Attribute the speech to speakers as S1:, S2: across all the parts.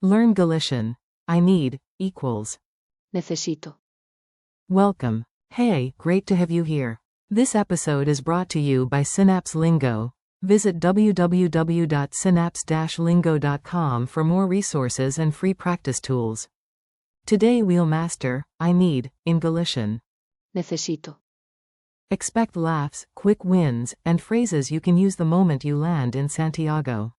S1: Learn Galician. I need equals
S2: Necesito.
S1: welcome. Hey, great to have you here. This episode is brought to you by Synapse Lingo. Visit www.synapse-lingo.com for more resources and free practice tools. Today we'll master I need in Galician.
S2: Necesito.
S1: Expect laughs, quick wins, and phrases you can use the moment you land in Santiago.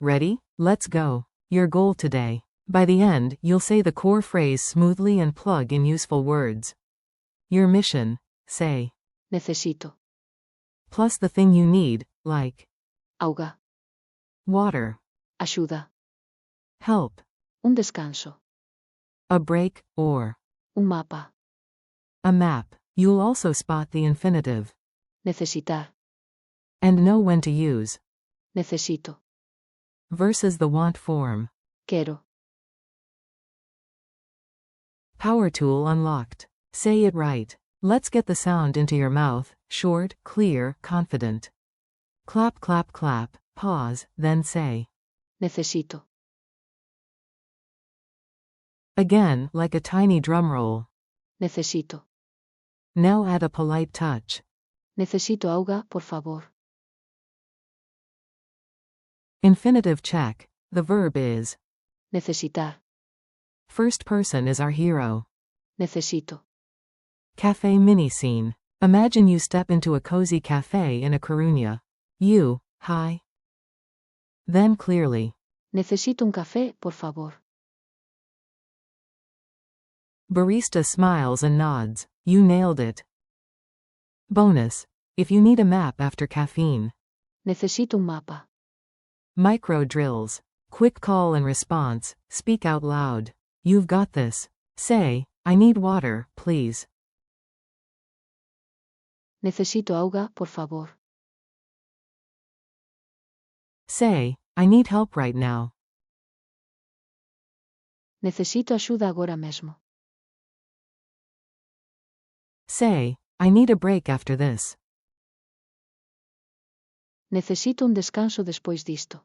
S1: Ready? Let's go. Your goal today. By the end, you'll say the core phrase smoothly and plug in useful words. Your mission. Say.
S2: Necesito.
S1: Plus the thing you need, like
S2: Auga.
S1: water,
S2: Ayuda.
S1: help,
S2: Un descanso.
S1: a break, or
S2: Un mapa.
S1: a map. You'll also spot the infinitive
S2: Necesitar.
S1: and know when to use
S2: Necesito.
S1: versus the want form.
S2: Quiero.
S1: Power tool unlocked. Say it right. Let's get the sound into your mouth, short, clear, confident. Clap, clap, clap, pause, then say.
S2: Necesito.
S1: Again, like a tiny drum roll.
S2: Necesito.
S1: Now add a polite touch.
S2: Necesito auga, por favor.
S1: Infinitive check. The verb is.
S2: Necesitar.
S1: First person is our hero.
S2: Necesito.
S1: Cafe mini scene. Imagine you step into a cozy cafe in a Coruña. You, hi. Then clearly.
S2: Necesito un café, por favor.
S1: Barista smiles and nods. You nailed it. Bonus. If you need a map after caffeine.
S2: Necesito un mapa.
S1: Micro drills. Quick call and response. Speak out loud. You've got this. Say, I need water, please.
S2: Necesito auga, por favor.
S1: Say, I need help right now.
S2: Necesito ayuda agora mesmo.
S1: Say, I need a break after this.
S2: Necesito un descanso despois disto.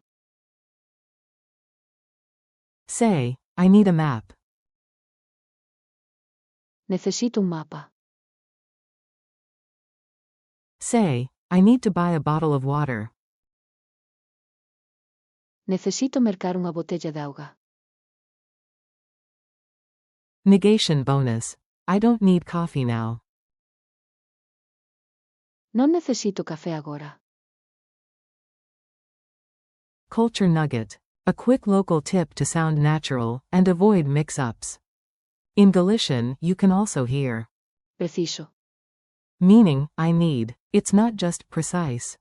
S1: Say, I need a map.
S2: Necesito un mapa.
S1: Say, I need to buy a bottle of water.
S2: Necesito mercar unha botella de auga.
S1: Negation bonus. I don't need coffee now.
S2: Non necesito café agora.
S1: Culture nugget. A quick local tip to sound natural and avoid mix-ups. In Galician, you can also hear
S2: Preciso.
S1: meaning, I need. It's not just precise.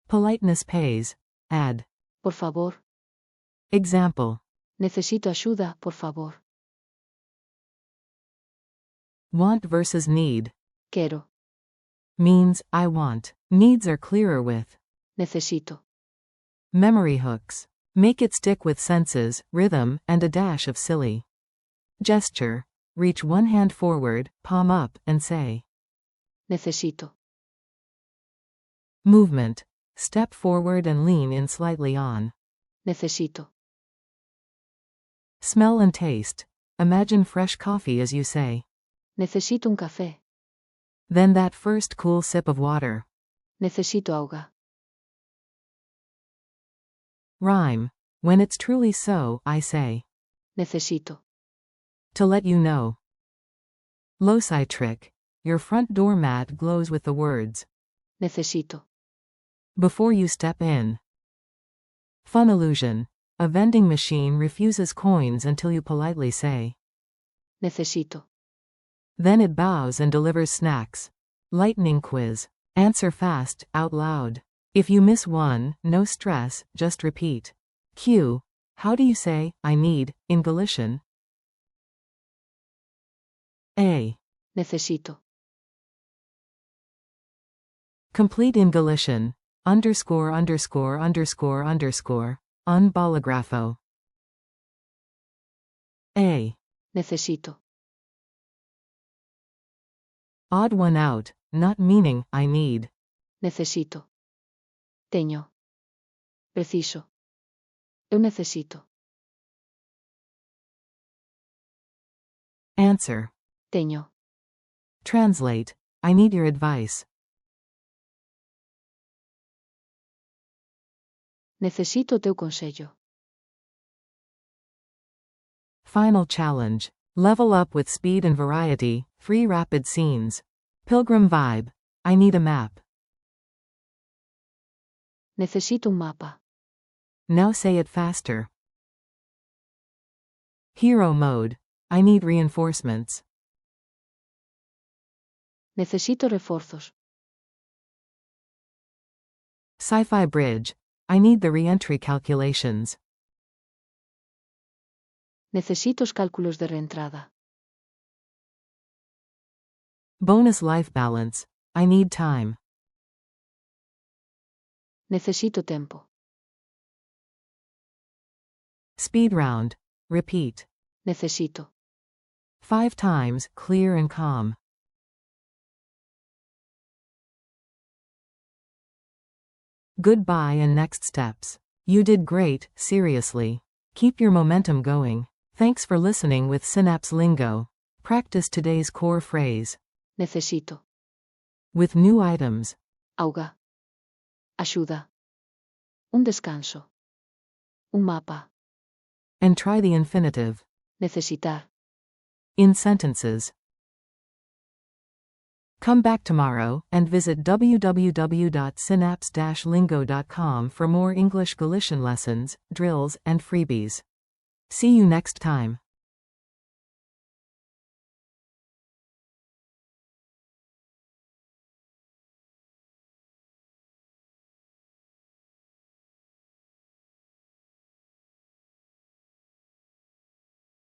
S1: Politeness pays. Add.
S2: Por favor.
S1: Example.
S2: Necesito ayuda, por favor.
S1: Want versus need.
S2: Quiero.
S1: Means, I want. Needs are clearer with
S2: Necesito.
S1: memory hooks. Make it stick with senses, rhythm, and a dash of silly. Gesture. Reach one hand forward, palm up, and say.
S2: Necesito.
S1: Movement. Step forward and lean in slightly on.
S2: Necesito.
S1: Smell and taste. Imagine fresh coffee as you say.
S2: Necesito un café.
S1: Then that first cool sip of water.
S2: Necesito auga.
S1: Rhyme. When it's truly so, I say.
S2: Necesito.
S1: To let you know. Loci trick. Your front door mat glows with the words.
S2: Necesito.
S1: Before you step in. Fun illusion. A vending machine refuses coins until you politely say.
S2: Necesito.
S1: Then it bows and delivers snacks. Lightning quiz. Answer fast, out loud. If you miss one, no stress, just repeat. Q. How do you say, I need, in Galician? A.
S2: Necesito.
S1: Complete in Galician. Underscore underscore underscore underscore. Un bolígrafo. A.
S2: Necesito.
S1: Odd one out, not meaning, I need.
S2: Necesito. Teño. Preciso. Eu necesito.
S1: Answer.
S2: Teño.
S1: Translate. I need your advice.
S2: Necesito teu consello.
S1: Final challenge. Level up with speed and variety, free rapid scenes. Pilgrim vibe. I need a map.
S2: Necesito un mapa.
S1: Now say it faster. Hero mode. I need reinforcements.
S2: Necesito refuerzos.
S1: Sci-fi bridge. I need the re-entry calculations.
S2: Necesito os cálculos de reentrada.
S1: Bonus life balance. I need time.
S2: Necesito tempo.
S1: Speed round. Repeat.
S2: Necesito.
S1: 5 times, clear and calm. Goodbye and next steps. You did great, seriously. Keep your momentum going. Thanks for listening with Synapse Lingo. Practice today's core phrase.
S2: Necesito.
S1: With new items.
S2: Auga. Axuda. Un descanso. Un mapa.
S1: And try the infinitive.
S2: Necesitar.
S1: In sentences. Come back tomorrow, and visit www.synapse-lingo.com for more English Galician lessons, drills, and freebies. See you next time.